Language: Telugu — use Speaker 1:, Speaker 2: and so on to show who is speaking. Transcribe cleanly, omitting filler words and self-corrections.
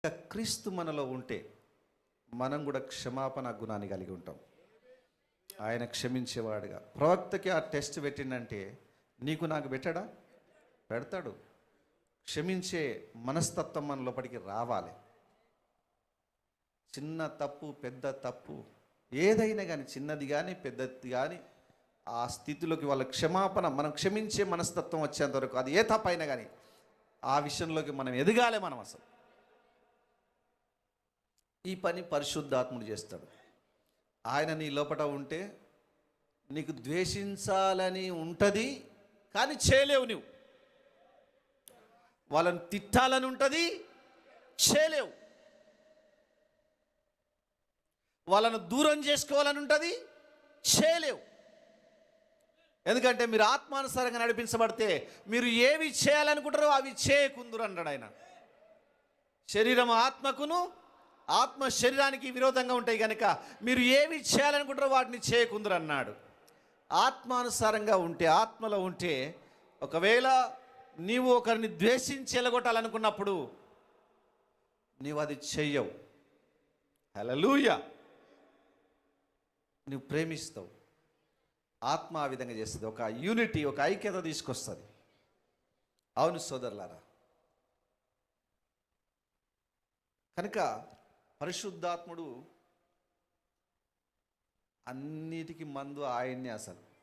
Speaker 1: క్రీస్తు మనలో ఉంటే మనం కూడా క్షమాపణ గుణాన్ని కలిగి ఉంటాం. ఆయన క్షమించేవాడుగా. ప్రవక్తకి ఆ టెస్ట్ పెట్టిండంటే నీకు నాకు పెట్టడా? పెడతాడు. క్షమించే మనస్తత్వం మన లోపలికి రావాలి. చిన్న తప్పు పెద్ద తప్పు ఏదైనా కానీ, చిన్నది కానీ పెద్దది కానీ, ఆ స్థితిలోకి వాళ్ళ క్షమాపణ, మనం క్షమించే మనస్తత్వం వచ్చేంత వరకు అది ఏ తప్పైనా కానీ ఆ విషయంలోకి మనం ఎదగాలి. మనం అసలు ఈ పని పరిశుద్ధాత్ముడు చేస్తాడు. ఆయన నీ లోపట ఉంటే నీకు ద్వేషించాలని ఉంటుంది కానీ చేయలేవు. నువ్వు వాళ్ళని తిట్టాలని ఉంటుంది, చేయలేవు. వాళ్ళను దూరం చేసుకోవాలని ఉంటుంది, చేయలేవు. ఎందుకంటే మీరు ఆత్మానుసారంగా నడిపించబడితే మీరు ఏవి చేయాలనుకుంటారో అవి చేయకుందురు అన్నాడు ఆయన. శరీరం ఆత్మకును, ఆత్మ శరీరానికి విరోధంగా ఉంటాయి కనుక మీరు ఏవి చేయాలనుకుంటారో వాటిని చేయకుందురు అన్నాడు. ఆత్మానుసారంగా ఉంటే, ఆత్మలో ఉంటే, ఒకవేళ నీవు ఒకరిని ద్వేషించి ఎలగొట్టాలనుకున్నప్పుడు నీవు అది చెయ్యవు. హల్లెలూయా. నువ్వు ప్రేమిస్తావు. ఆత్మ ఆ విధంగా చేస్తుంది. ఒక యూనిటీ, ఒక ఐక్యత తీసుకొస్తుంది. అవును సోదరులారా. కనుక పరిశుద్ధాత్ముడు అన్నిటికీ మందు ఆయన్నే. అసలు